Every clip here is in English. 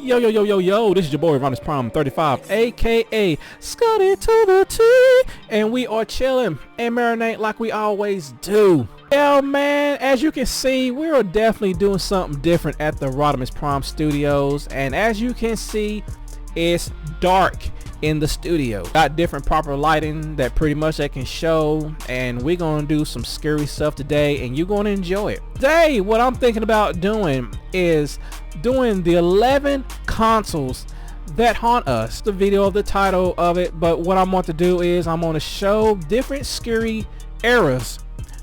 Yo, yo, yo, yo, yo, this is your boy Rodimus Prime 35, aka Scotty to the T, and we are chilling and marinate like we always do. Yeah, man, as you can see, we are definitely doing something different at the Rodimus Prime Studios, and as you can see, it's dark in the studio. Got different proper lighting that pretty much they can show, and we're gonna do some scary stuff today, and you're gonna enjoy it. Today, what I'm thinking about doing is doing the 11 consoles that haunt us. The video of the title of it, but what I want to do is I'm going to show different scary errors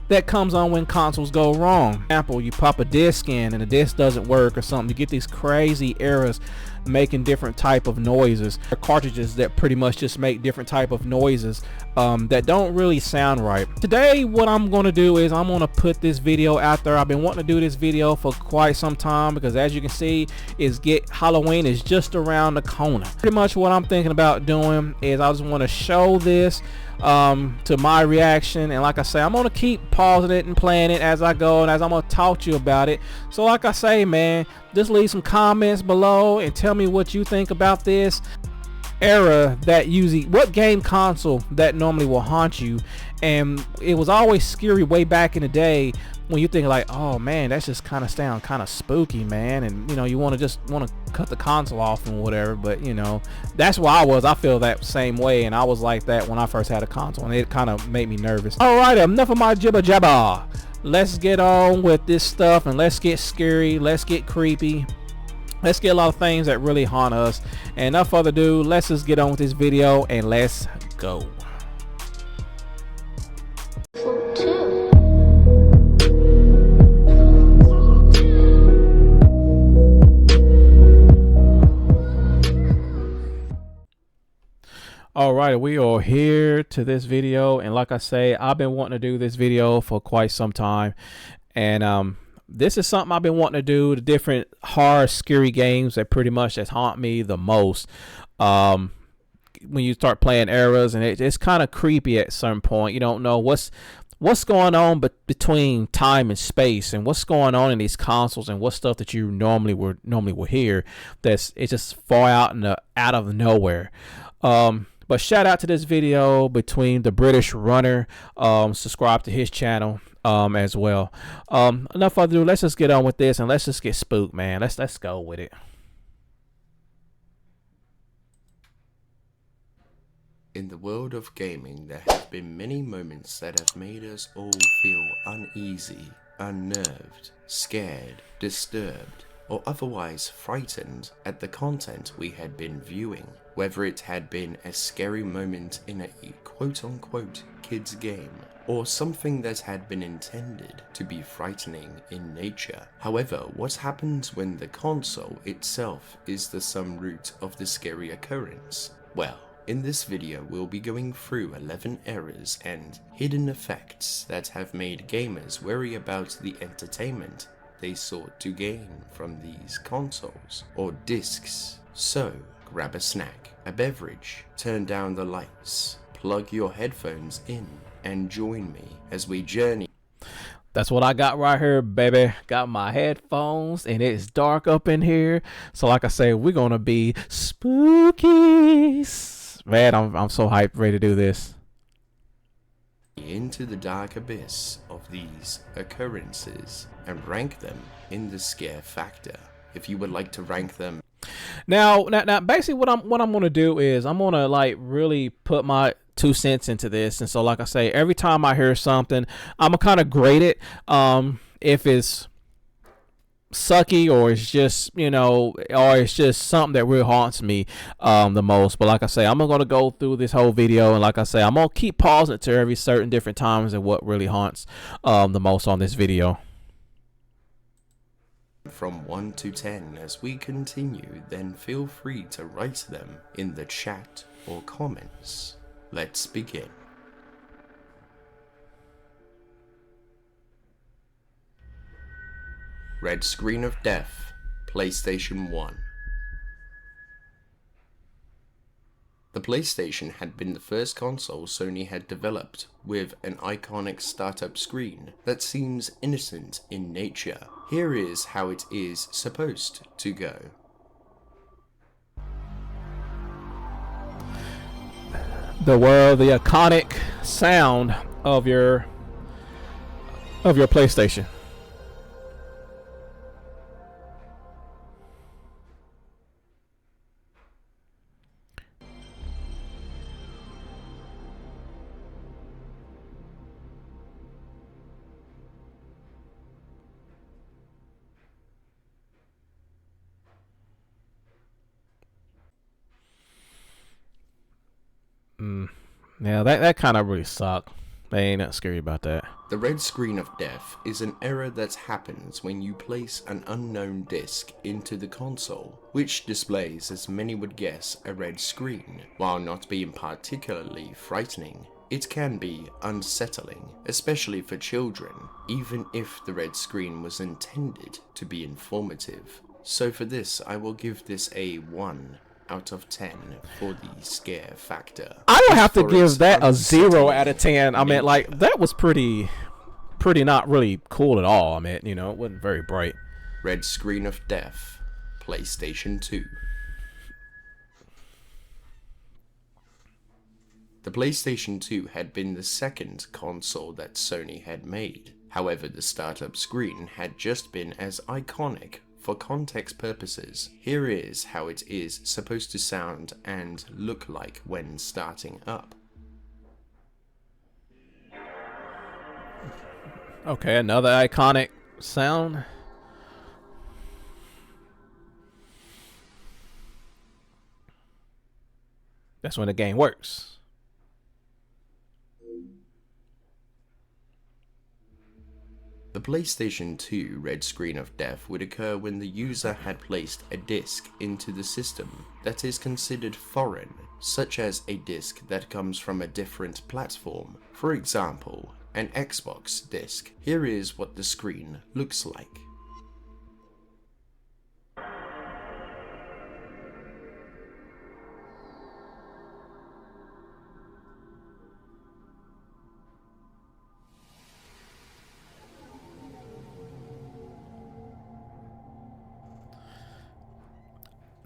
that comes on when consoles go wrong. For example, you pop a disc in and the disc doesn't work or something, you get these crazy errors making different type of noises, or cartridges that pretty much just make different type of noises that don't really sound right. Today what I'm going to do is I'm going to put this video out there. I've been wanting to do this video for quite some time because, as you can see, Halloween is just around the corner. Pretty much what I'm thinking about doing is I just want to show this to my reaction, and like I say, I'm gonna keep pausing it and playing it as I go, and as I'm gonna talk to you about it. So like I say, man, just leave some comments below and tell me what you think about this era, that usually what game console that normally will haunt you. And it was always scary way back in the day when you think like, oh man, that's just kind of sound kind of spooky, man, and you know, you want to cut the console off and whatever. But you know, that's why I feel that same way, and I was like that when I first had a console, and it kind of made me nervous. All right, enough of my jibber jabber. Let's get on with this stuff, and let's get scary, let's get creepy, let's get a lot of things that really haunt us. And enough further ado, let's just get on with this video and let's go. Alright, we are here to this video, and like I say, I've been wanting to do this video for quite some time, and this is something I've been wanting to do, the different horror scary games that pretty much just haunt me the most. When you start playing eras, and it's kind of creepy at some point. You don't know what's going on between time and space, and what's going on in these consoles, and what stuff that you normally will hear it's just far out of nowhere. But shout out to this video between the British Runner. Subscribe to his channel as well. Enough further ado, let's just get on with this and let's just get spooked, man. Let's go with it. In the world of gaming, there have been many moments that have made us all feel uneasy, unnerved, scared, disturbed, or otherwise frightened at the content we had been viewing. Whether it had been a scary moment in a quote-unquote kids game, or something that had been intended to be frightening in nature. However, what happens when the console itself is the sum root of the scary occurrence? Well, in this video we'll be going through 11 errors and hidden effects that have made gamers worry about the entertainment they sought to gain from these consoles or discs. So, grab a snack, a beverage, turn down the lights, plug your headphones in, and join me as we journey. That's what I got right here, baby. Got my headphones, and it's dark up in here. So like I say, we're gonna be spooky. Man, I'm so hyped, ready to do this. Into the dark abyss of these occurrences and rank them in the scare factor. If you would like to rank them. Now, basically, what I'm gonna do is I'm gonna like really put my 2 cents into this, and so like I say, every time I hear something, I'm gonna kind of grade it. If it's sucky, or it's just, you know, or it's just something that really haunts me the most. But like I say, I'm gonna go through this whole video, and like I say, I'm gonna keep pausing it to every certain different times and what really haunts the most on this video. From 1 to 10 as we continue, then feel free to write them in the chat or comments. Let's begin. Red Screen of Death, PlayStation 1. The PlayStation had been the first console Sony had developed with an iconic startup screen that seems innocent in nature. Here is how it is supposed to go. the world, the iconic sound of your PlayStation. Yeah, that kind of really sucked. They ain't not scary about that. The red screen of death is an error that happens when you place an unknown disc into the console, which displays, as many would guess, a red screen. While not being particularly frightening, it can be unsettling, especially for children, even if the red screen was intended to be informative. So for this, I will give this a 1 out of 10 for the scare factor. I don't have to give that a 0 out of 10. I mean, like, that was pretty not really cool at all. I mean, you know, it wasn't very bright. Red Screen of Death, PlayStation 2. The PlayStation 2 had been the second console that Sony had made. However, the startup screen had just been as iconic. For context purposes, here is how it is supposed to sound and look like when starting up. Okay, another iconic sound. That's when the game works. The PlayStation 2 red screen of death would occur when the user had placed a disc into the system that is considered foreign, such as a disc that comes from a different platform, for example, an Xbox disc. Here is what the screen looks like.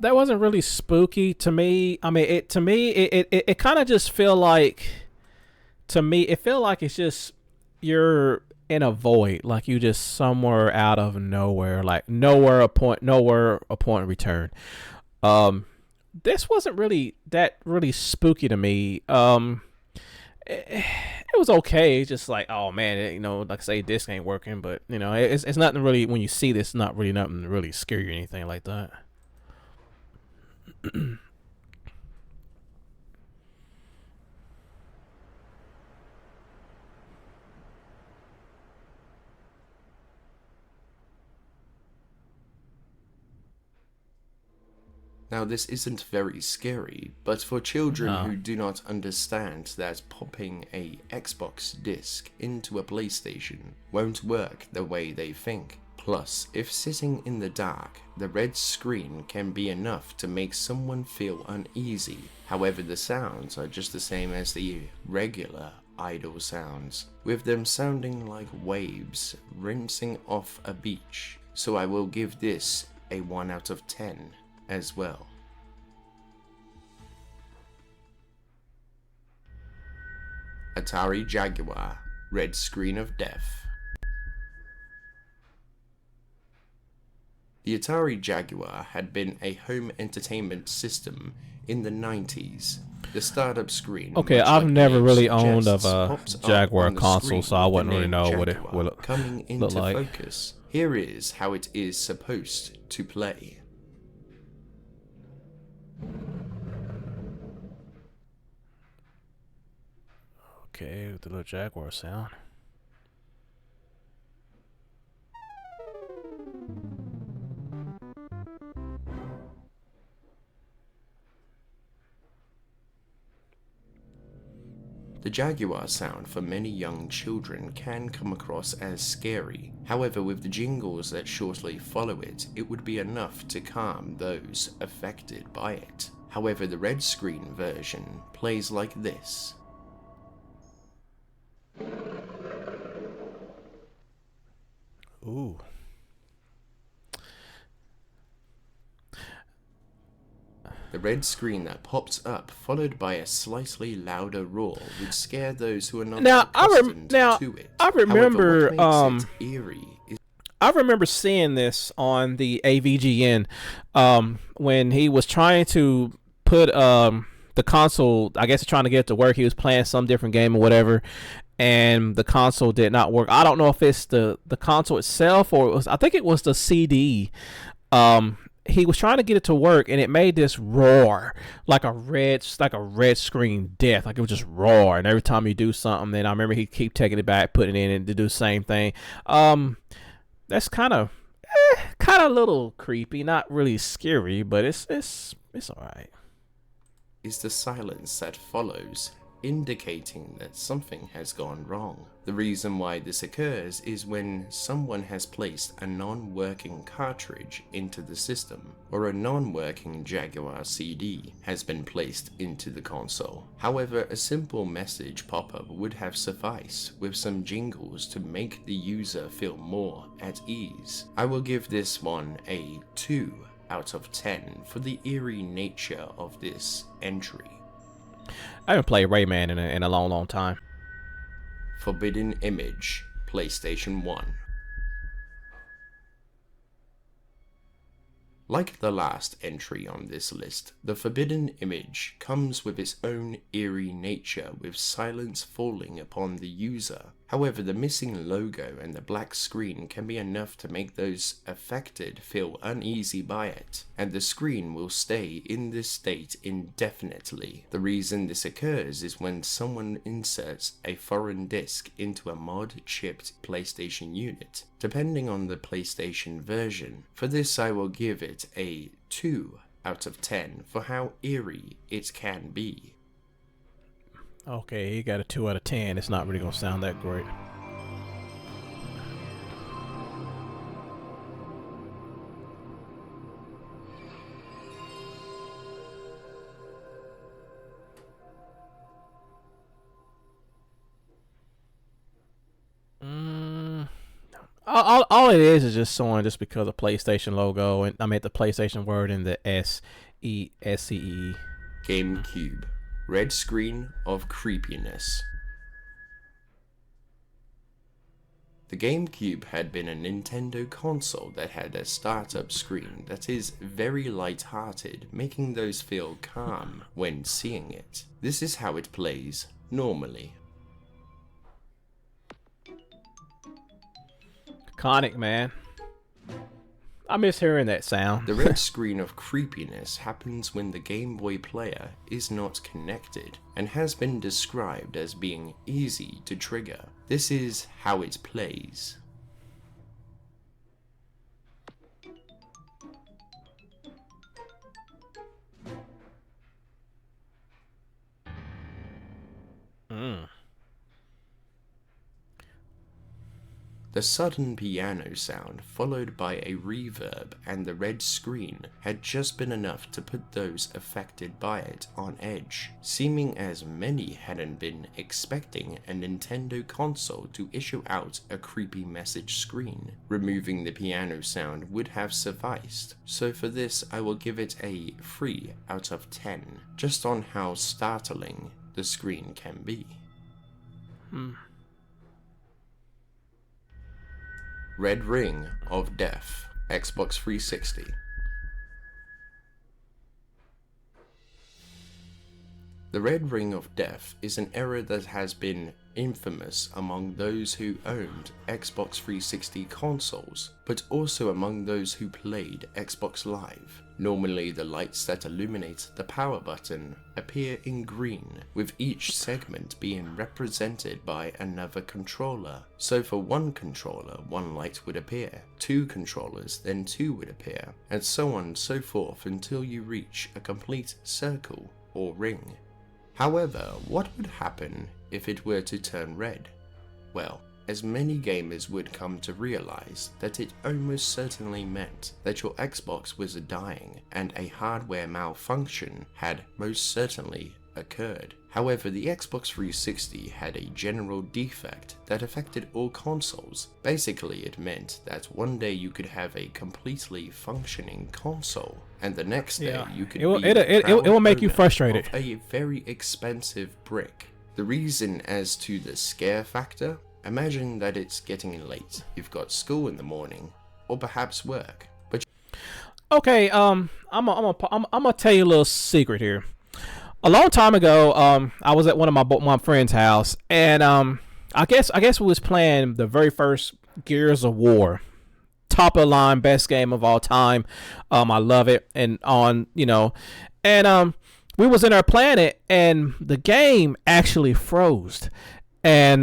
That wasn't really spooky to me. I mean, it kind of just feel like, to me, it feel like it's just you're in a void, like you just somewhere out of nowhere, like nowhere a point return. This wasn't really that really spooky to me. It was okay. It's just like, oh man, you know, like I say, this ain't working, but you know, it's nothing really. When you see this, not really nothing really scary or anything like that. Now this isn't very scary, but for children who do not understand that popping a Xbox disc into a PlayStation won't work the way they think. Plus, if sitting in the dark, the red screen can be enough to make someone feel uneasy. However, the sounds are just the same as the regular idle sounds, with them sounding like waves rinsing off a beach. So I will give this a 1 out of 10 as well. Atari Jaguar, red screen of death. The Atari Jaguar had been a home entertainment system in the 90s. The startup screen. Okay, I've never really owned of a Jaguar console, so I wouldn't really know what it would coming into look like. focus. Here is how it is supposed to play. Okay, with the little Jaguar sound. The Jaguar sound for many young children can come across as scary. However, with the jingles that shortly follow it, it would be enough to calm those affected by it. However, the red screen version plays like this. Ooh. The red screen that pops up, followed by a slightly louder roar, would scare those who are not accustomed to it. I remember, However, what makes it eerie is I remember seeing this on the AVGN when he was trying to put the console, I guess, trying to get it to work. He was playing some different game or whatever, and the console did not work. I don't know if it's the console itself or I think it was the CD. He was trying to get it to work, and it made this roar like a red screen death. Like it would just roar, and every time you do something, then I remember he'd keep taking it back, putting it in, and to do the same thing. That's kind of a little creepy, not really scary, but it's all right. is the silence that follows, indicating that something has gone wrong. The reason why this occurs is when someone has placed a non-working cartridge into the system, or a non-working Jaguar CD has been placed into the console. However, a simple message pop-up would have sufficed with some jingles to make the user feel more at ease. I will give this one a 2 out of 10 for the eerie nature of this entry. I haven't played Rayman in a long time. Forbidden Image, PlayStation 1. Like the last entry on this list, the Forbidden Image comes with its own eerie nature, with silence falling upon the user. However, the missing logo and the black screen can be enough to make those affected feel uneasy by it, and the screen will stay in this state indefinitely. The reason this occurs is when someone inserts a foreign disc into a mod-chipped PlayStation unit, depending on the PlayStation version. For this, I will give it a 2 out of 10 for how eerie it can be. Okay, he got a 2 out of 10. It's not really gonna sound that great. All it is just showing just because of PlayStation logo, and I mean the PlayStation word and the SESCE. GameCube. Red screen of creepiness. The GameCube had been a Nintendo console that had a startup screen that is very light-hearted, making those feel calm when seeing it. This is how it plays normally. Iconic, man. I miss hearing that sound. The red screen of creepiness happens when the Game Boy player is not connected and has been described as being easy to trigger. This is how it plays. The sudden piano sound, followed by a reverb and the red screen, had just been enough to put those affected by it on edge, seeming as many hadn't been expecting a Nintendo console to issue out a creepy message screen. Removing the piano sound would have sufficed, so for this I will give it a 3 out of 10, just on how startling the screen can be. Red Ring of Death, Xbox 360. The Red Ring of Death is an error that has been infamous among those who owned Xbox 360 consoles, but also among those who played Xbox Live. Normally, the lights that illuminate the power button appear in green, with each segment being represented by another controller. So for one controller, one light would appear, 2 controllers, then 2 would appear, and so on and so forth until you reach a complete circle or ring. However, what would happen if it were to turn red? Well, as many gamers would come to realize that it almost certainly meant that your Xbox was dying and a hardware malfunction had most certainly occurred. However, the Xbox 360 had a general defect that affected all consoles. Basically, it meant that one day you could have a completely functioning console, and the next day Yeah. you could It will- be it will make you owner frustrated. of a very expensive brick. The reason as to the scare factor, imagine that it's getting late. You've got school in the morning, or perhaps work, but Okay, I'm gonna tell you a little secret here. A long time ago, I was at one of my friend's house, and I guess we was playing the very first Gears of War, top of the line, best game of all time. I love it, and and we was in our planet, and the game actually froze, and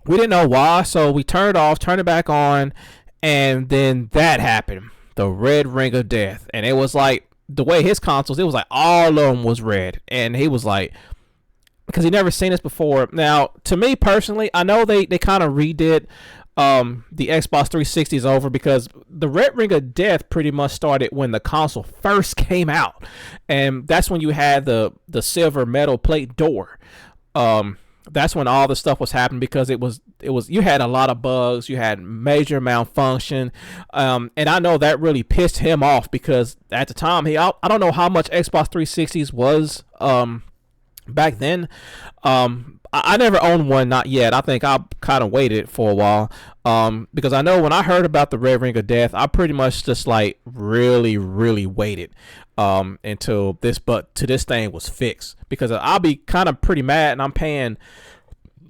we didn't know why, so we turned it off, turned it back on, and then that happened, the red ring of death, and it was like the way his consoles, it was like all of them was red, and he was like, because he never seen this before. Now, to me personally, I know they kind of redid the Xbox 360 is over, because the red ring of death pretty much started when the console first came out, and that's when you had the silver metal plate door. That's when all the stuff was happening, because it was you had a lot of bugs, you had major malfunction, and I know that really pissed him off, because at the time I don't know how much Xbox 360s was back then. I never owned one, not yet. I think I kind of waited for a while, because I know when I heard about the red ring of death, I pretty much just like really waited until this thing was fixed, because I'll be kind of pretty mad, and I'm paying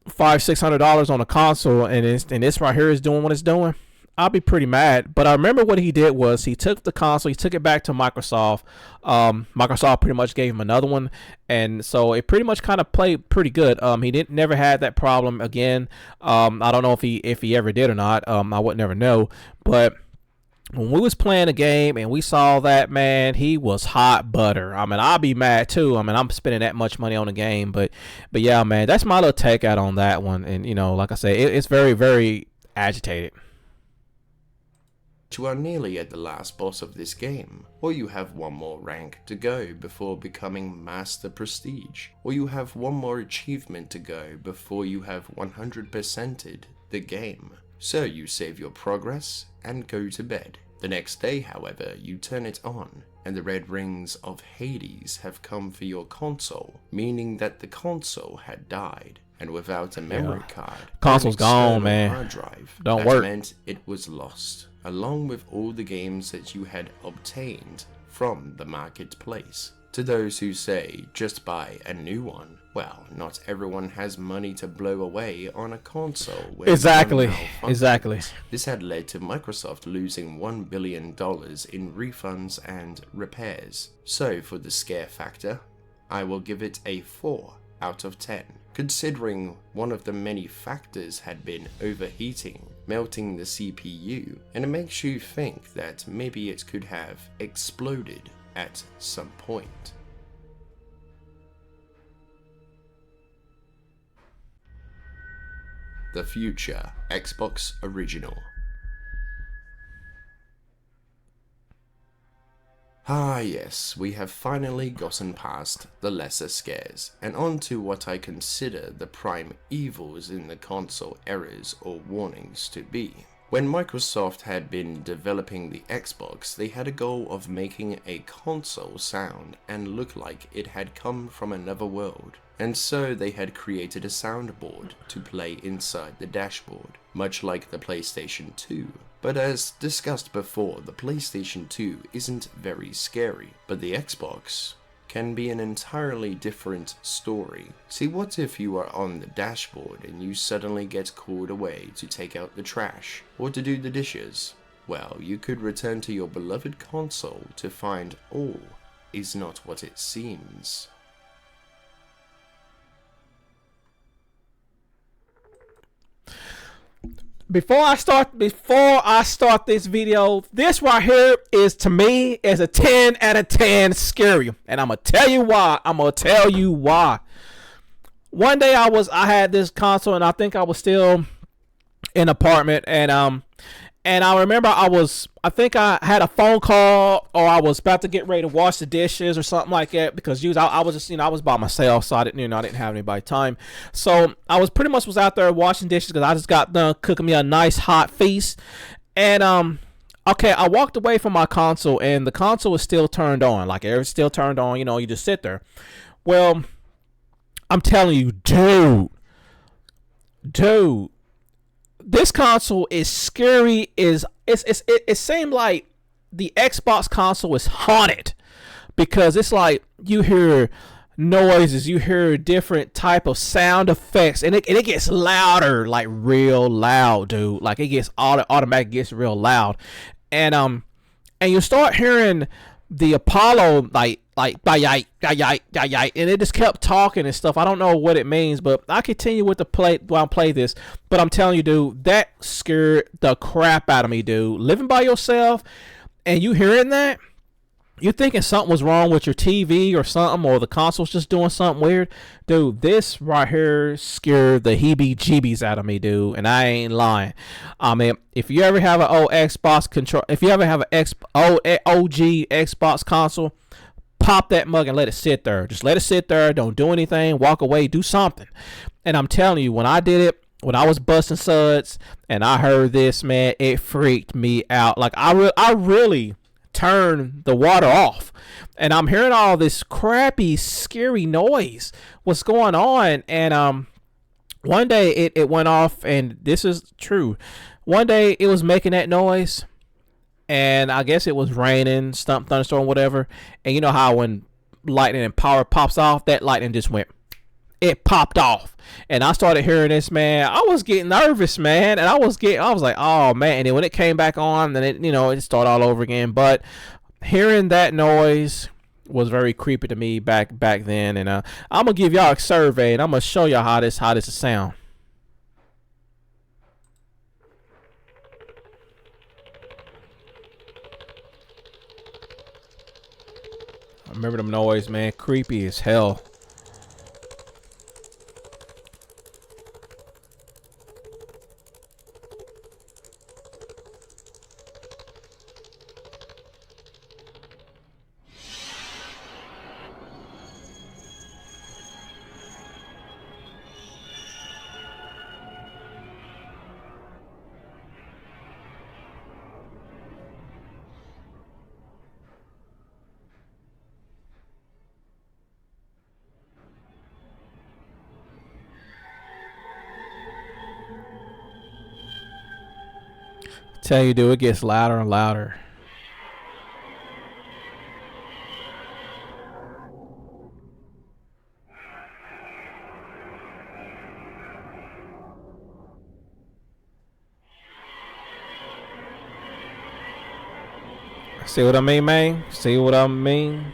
$500-600 on a console, and this right here is doing what it's doing. I'll be pretty mad. But I remember what he did was he took the console, he took it back to Microsoft. Microsoft pretty much gave him another one, and so it pretty much kind of played pretty good. He never had that problem again. I don't know if he ever did or not. I would never know. But when we was playing a game and we saw that, man, he was hot butter. I mean, I'll be mad too. I mean, I'm spending that much money on a game, but yeah, man, that's my little takeout on that one. And like I say, it's very agitated. you are nearly at the last boss of this game, or you have one more rank to go before becoming Master Prestige, or you have one more achievement to go before you have 100%ed the game. So you save your progress and go to bed. The next day, however, you turn it on, and the red rings of Hades have come for your console, meaning that the console had died. And without a memory card, console's gone, man. Hard drive, Don't that work. meant it was lost, along with all the games that you had obtained from the marketplace. To those who say just buy a new one, well, not everyone has money to blow away on a console. when Exactly. one malfunctions. Exactly. This had led to Microsoft losing $1 billion in refunds and repairs. So for the scare factor, I will give it a 4 out of 10. Considering one of the many factors had been overheating, melting the CPU, and it makes you think that maybe it could have exploded at some point. The future Xbox Original. Ah yes, we have finally gotten past the lesser scares, and on to what I consider the prime evils in the console errors or warnings to be. When Microsoft had been developing the Xbox, they had a goal of making a console sound and look like it had come from another world. And so they had created a soundboard to play inside the dashboard, much like the PlayStation 2. But as discussed before, the PlayStation 2 isn't very scary, but the Xbox can be an entirely different story. See, what if you are on the dashboard and you suddenly get called away to take out the trash or to do the dishes? Well, you could return to your beloved console to find all is not what it seems. Before I start this video, this right here is, to me, is a 10 out of 10 scary, and I'm gonna tell you why. One day I had this console, and I think I was still in an apartment, and I remember I think I had a phone call, or I was about to get ready to wash the dishes or something like that, because I was just, I was by myself, so I didn't have anybody time. So I was pretty much out there washing dishes, because I just got done cooking me a nice hot feast. And Okay, I walked away from my console and the console is still turned on. Like it's still turned on, you know, you just sit there. Well, I'm telling you, dude, this console is scary. It seemed like the Xbox console is haunted because it's like you hear noises, you hear different type of sound effects, and it gets louder, like real loud, dude. Like it gets automatic gets real loud, and and you start hearing the Apollo like and it just kept talking and stuff. I don't know what it means, but I continue with the play while I play this. But I'm telling you, dude, that scared the crap out of me, dude. Living by yourself and you hearing that, you're thinking something was wrong with your TV or something, or the console's just doing something weird. Dude, this right here scared the heebie-jeebies out of me, dude, and I ain't lying. I mean, if you ever have an old Xbox control, if you ever have an old OG Xbox console, pop that mug and let it sit there. Just let it sit there. Don't do anything. Walk away. Do something. And I'm telling you, when I did it, when I was busting suds and I heard this, man, it freaked me out. Like I really turn the water off, and I'm hearing all this crappy scary noise. What's going on? And one day it went off, and this is true. One day it was making that noise, and I guess it was raining, thunderstorm, whatever. And you know how when lightning and power pops off, that lightning just went, it popped off. And I started hearing this, man. I was getting nervous, man. And I was like, oh man. And then when it came back on, then it started all over again. But hearing that noise was very creepy to me back then. And I'm gonna give y'all a survey, and I'm gonna show y'all how this sound. I remember them noise, man. Creepy as hell. Tell you, dude, it gets louder and louder. See what I mean, man? See what I mean?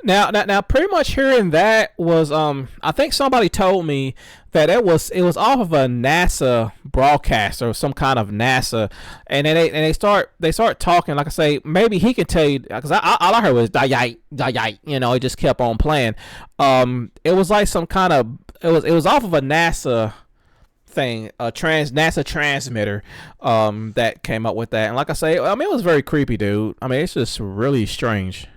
Now, pretty much hearing that was I think somebody told me that it was off of a NASA broadcast or some kind of NASA, and then they start talking. Like I say, maybe he can tell you, because all I heard was die, it just kept on playing. It was like some kind of it was off of a NASA thing, a NASA transmitter that came up with that. And like I say, I mean, it was very creepy, dude. I mean, it's just really strange.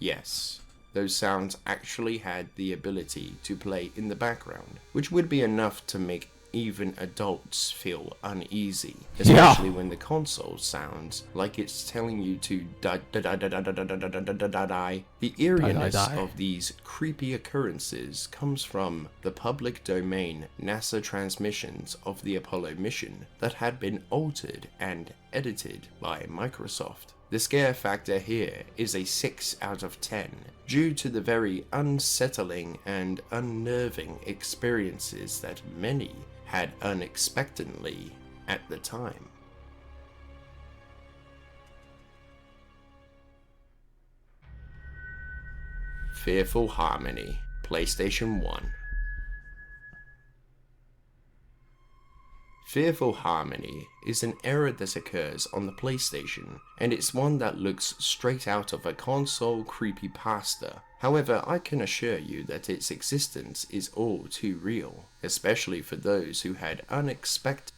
Yes, those sounds actually had the ability to play in the background, which would be enough to make even adults feel uneasy, especially when the console sounds like it's telling you to die. The eeriness of these creepy occurrences comes from the public domain NASA transmissions of the Apollo mission that had been altered and edited by Microsoft. The scare factor here is a 6 out of 10, due to the very unsettling and unnerving experiences that many had unexpectedly at the time. Fearful Harmony, PlayStation 1. Fearful Harmony is an error that occurs on the PlayStation, and it's one that looks straight out of a console creepypasta. However, I can assure you that its existence is all too real, especially for those who had unexpected.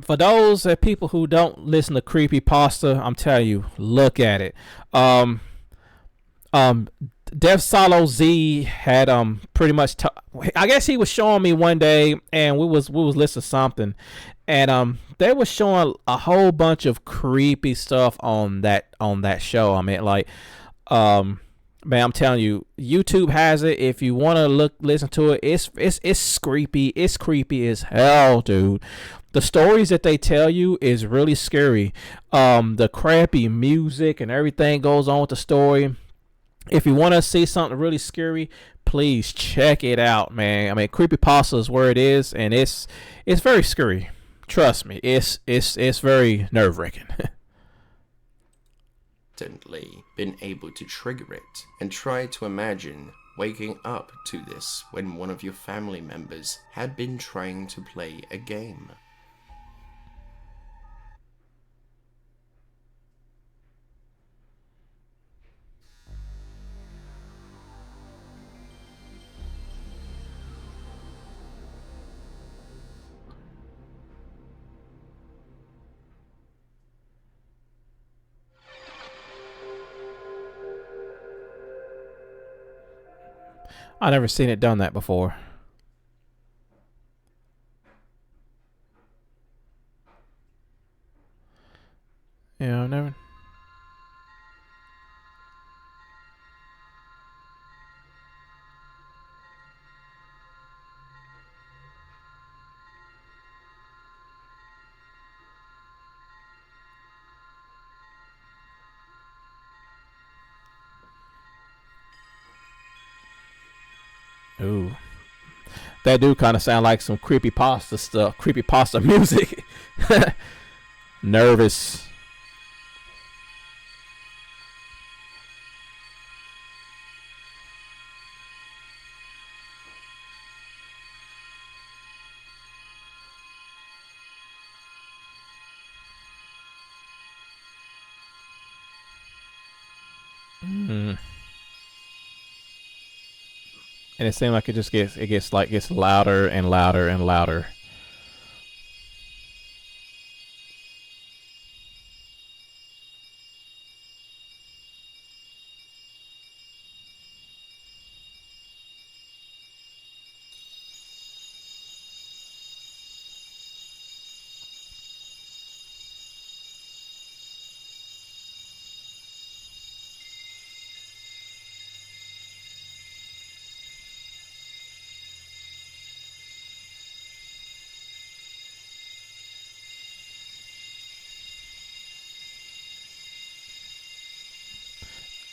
For those people who don't listen to creepypasta, I'm telling you, look at it. Um, Dev Solo Z had pretty much. I guess he was showing me one day, and we was listening to something, and they was showing a whole bunch of creepy stuff on that show. I mean, like, man, I'm telling you, YouTube has it. If you want to listen to it, it's creepy. It's creepy as hell, dude. The stories that they tell you is really scary. The crappy music and everything goes on with the story. If you want to see something really scary, please check it out, man. I mean, creepypasta is where it is, and it's very scary. Trust me, it's very nerve-wracking. Been able to trigger it, and try to imagine waking up to this when one of your family members had been trying to play a game. I never seen it done that before. Yeah, I've never. Ooh. That do kind of sound like some creepypasta stuff, creepypasta music. Nervous. Mm. And it seems like it gets louder and louder and louder.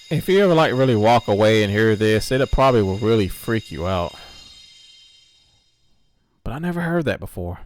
If you ever like really walk away and hear this, it probably will really freak you out. But I never heard that before.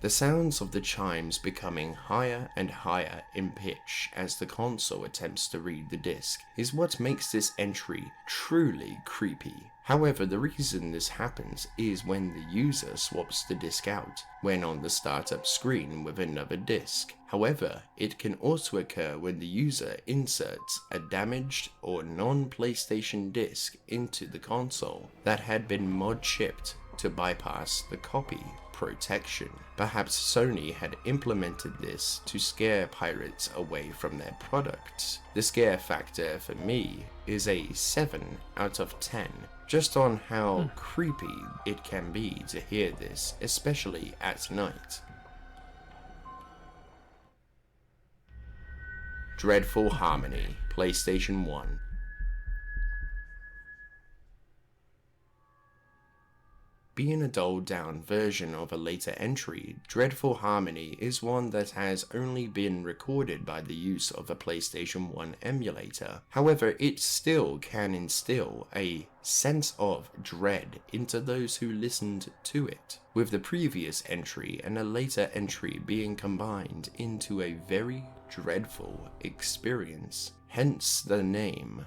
The sounds of the chimes becoming higher and higher in pitch as the console attempts to read the disc is what makes this entry truly creepy. However, the reason this happens is when the user swaps the disc out when on the startup screen with another disc. However, it can also occur when the user inserts a damaged or non-PlayStation disc into the console that had been mod chipped to bypass the copy protection. Perhaps Sony had implemented this to scare pirates away from their products. The scare factor for me is a 7 out of 10, just on how creepy it can be to hear this, especially at night. Dreadful Harmony, PlayStation 1. Being a dulled down version of a later entry, Dreadful Harmony is one that has only been recorded by the use of a PlayStation 1 emulator. However, it still can instill a sense of dread into those who listened to it, with the previous entry and a later entry being combined into a very dreadful experience, hence the name.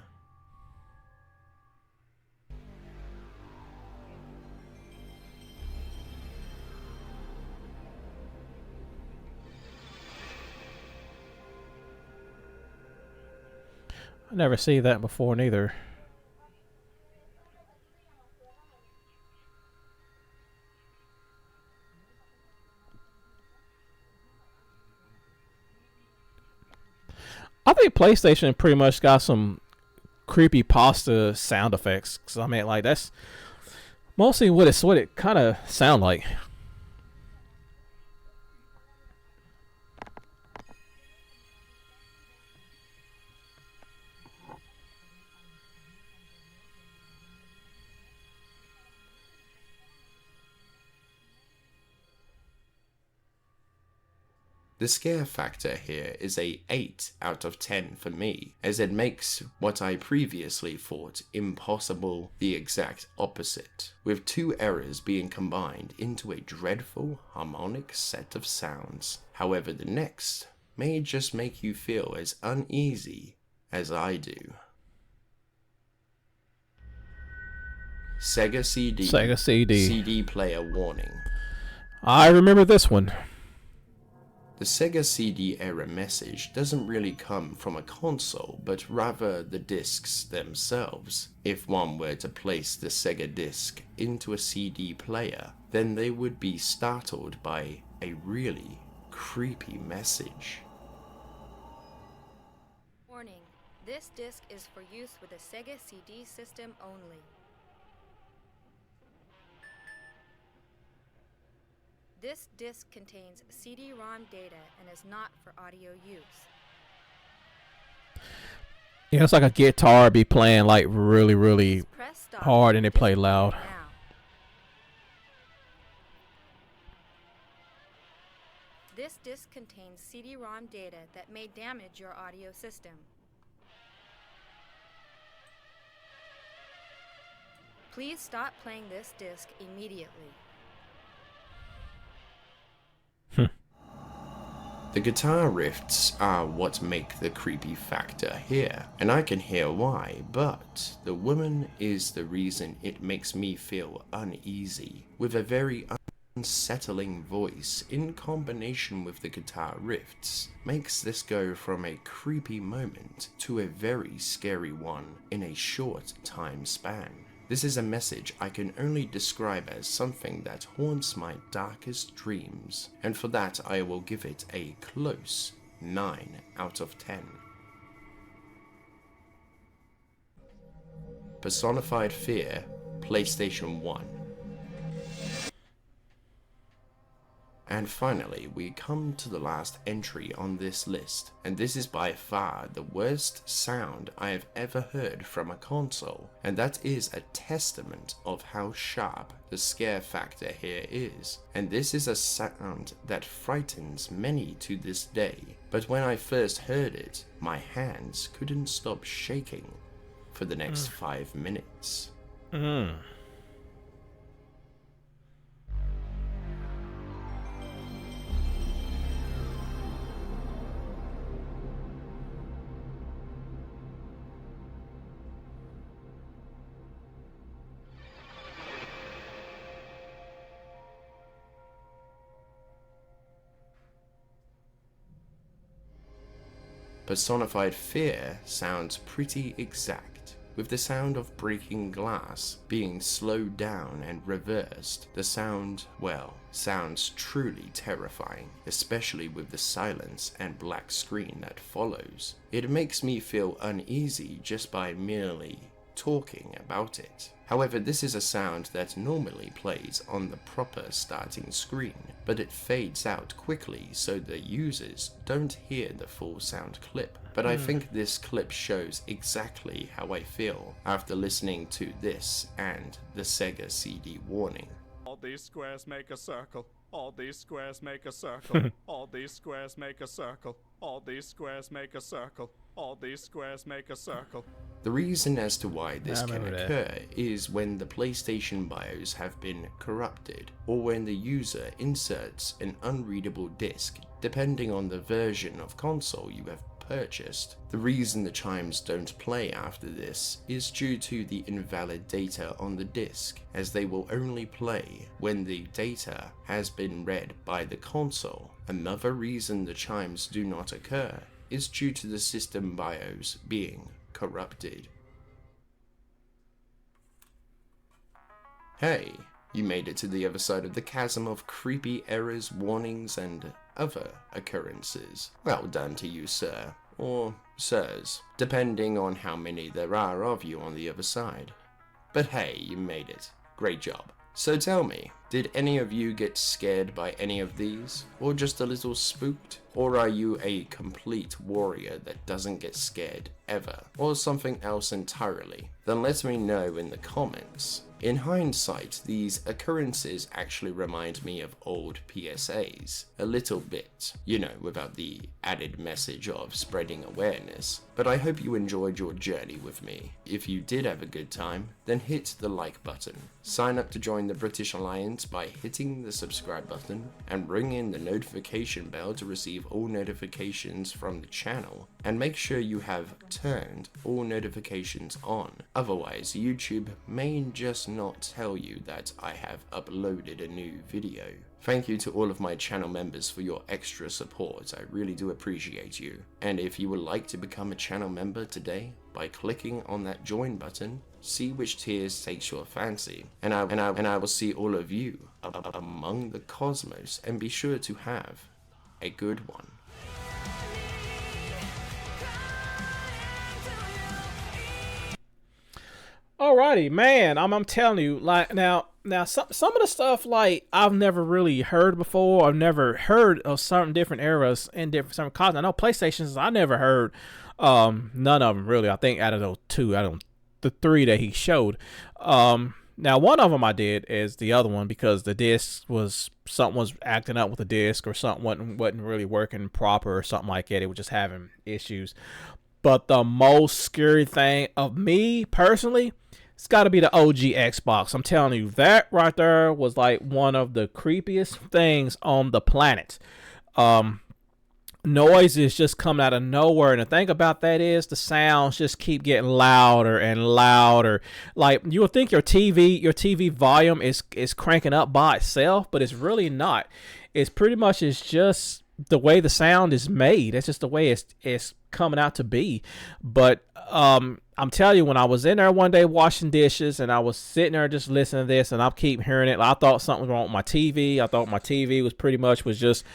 I never see that before neither. I think PlayStation pretty much got some creepy pasta sound effects. 'Cause I mean, like that's mostly what it kind of sound like. The scare factor here is a 8 out of 10 for me, as it makes what I previously thought impossible the exact opposite, with two errors being combined into a dreadful harmonic set of sounds. However, the next may just make you feel as uneasy as I do. Sega CD. Sega CD. CD player warning. I remember this one. The Sega CD error message doesn't really come from a console, but rather the discs themselves. If one were to place the Sega disc into a CD player, then they would be startled by a really creepy message. Warning, this disc is for use with a Sega CD system only. This disc contains CD-ROM data and is not for audio use. Yeah, it's like a guitar be playing like really, really Press stop hard and it play disc loud. now. This disc contains CD-ROM data that may damage your audio system. Please stop playing this disc immediately. The guitar riffs are what make the creepy factor here, and I can hear why, but the woman is the reason it makes me feel uneasy, with a very unsettling voice in combination with the guitar riffs, makes this go from a creepy moment to a very scary one in a short time span. This is a message I can only describe as something that haunts my darkest dreams, and for that I will give it a close 9 out of 10. Personified Fear, PlayStation 1. And finally, we come to the last entry on this list, and this is by far the worst sound I have ever heard from a console, and that is a testament of how sharp the scare factor here is. And this is a sound that frightens many to this day, but when I first heard it, my hands couldn't stop shaking for the next 5 minutes. Personified Fear sounds pretty exact, with the sound of breaking glass being slowed down and reversed. The sound, well, sounds truly terrifying, especially with the silence and black screen that follows. It makes me feel uneasy just by merely talking about it. However, this is a sound that normally plays on the proper starting screen, but it fades out quickly so the users don't hear the full sound clip. But I think this clip shows exactly how I feel after listening to this and the Sega CD warning. All these squares make a circle. All these squares make a circle. All these squares make a circle. All these squares make a circle. All these squares make a circle. The reason as to why this can remember that. occur is when the PlayStation BIOS have been corrupted, or when the user inserts an unreadable disc, depending on the version of console you have purchased. The reason the chimes don't play after this is due to the invalid data on the disc, as they will only play when the data has been read by the console. Another reason the chimes do not occur is due to the system BIOS being corrupted. Hey, you made it to the other side of the chasm of creepy errors, warnings, and other occurrences. Well done to you, sir. Or sirs, depending on how many there are of you on the other side. But hey, you made it. Great job. So tell me, did any of you get scared by any of these? Or just a little spooked? Or are you a complete warrior that doesn't get scared ever? Or something else entirely? Then let me know in the comments. In hindsight, these occurrences actually remind me of old PSAs. A little bit, you know, without the added message of spreading awareness. But I hope you enjoyed your journey with me. If you did have a good time, then hit the like button. Sign up to join the British Alliance by hitting the subscribe button and ring in the notification bell to receive all notifications from the channel. And make sure you have turned all notifications on. Otherwise, YouTube may just not tell you that I have uploaded a new video. Thank you to all of my channel members for your extra support. I really do appreciate you. And if you would like to become a channel member today, by clicking on that join button, see which tiers takes your fancy, and I will see all of you among the cosmos, and be sure to have a good one. Alrighty, man. I'm telling you, like now some of the stuff like I've never really heard before. I've never heard of certain different eras and certain consoles. I know PlayStations. I never heard none of them really. I think out of those two, out of the three that he showed. Now one of them I did is the other one because the disc was something was acting up with the disc or something wasn't really working proper or something like that. It was just having issues. But the most scary thing of me personally, it's got to be the OG Xbox. I'm telling you, that right there was like one of the creepiest things on the planet. Noise is just coming out of nowhere, and the thing about that is the sounds just keep getting louder and louder. Like you would think your TV volume is cranking up by itself, but it's really not. It's pretty much it's just the way the sound is made. That's just the way it's coming out to be. But I'm telling you, when I was in there one day washing dishes and I was sitting there just listening to this and I keep hearing it, I thought something was wrong with my TV. I thought my TV was just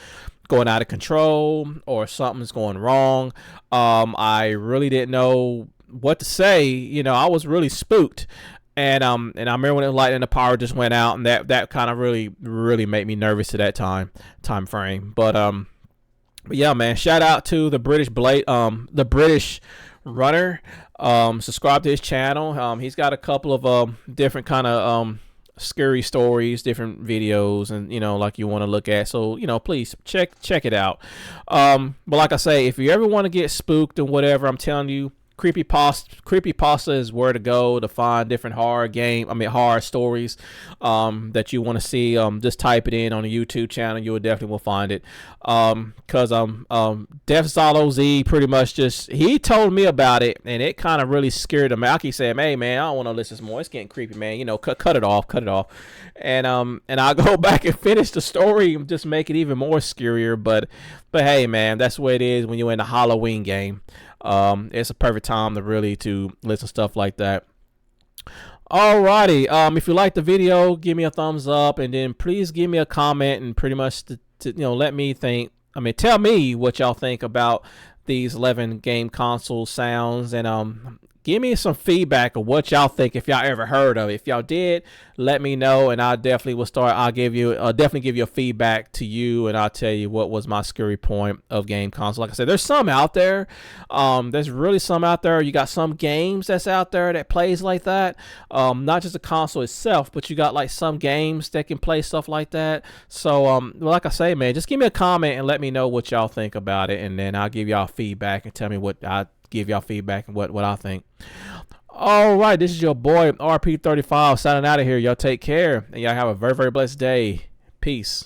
going out of control or something's going wrong. I really didn't know what to say. You know, I was really spooked. And I remember when the light and the power just went out, and that kind of really made me nervous at that time frame. But yeah, man, shout out to the British Runner. Subscribe to his channel. He's got a couple of different kind of scary stories, different videos, and you know, like you want to look at. So you know, please check it out. But like I say, if you ever want to get spooked and whatever, I'm telling you, Creepypasta is where to go to find different horror stories that you want to see. Just type it in on the YouTube channel, you definitely will find it. Cause Death Zalo Z pretty much he told me about it, and it kind of really scared him. I keep saying, hey man, I don't want to listen more. It's getting creepy, man. You know, cut it off. And I'll go back and finish the story and just make it even more scarier. But hey man, that's the way it is when you're in the Halloween game. It's a perfect time to listen to stuff like that. Alrighty, if you like the video, give me a thumbs up, and then please give me a comment and pretty much to let me tell me what y'all think about these 11 game console sounds, and give me some feedback of what y'all think, if y'all ever heard of it. If y'all did, let me know, and I definitely will start. I'll definitely give you a feedback to you, and I'll tell you what was my scary point of game console. Like I said, there's some out there. There's really some out there. You got some games that's out there that plays like that. Not just the console itself, but you got like some games that can play stuff like that. So, like I say, man, just give me a comment and let me know what y'all think about it, and then I'll give y'all feedback and tell me what give y'all feedback and what I think. All right, this is your boy RP35 signing out of here. Y'all take care, and y'all have a very, very blessed day. Peace.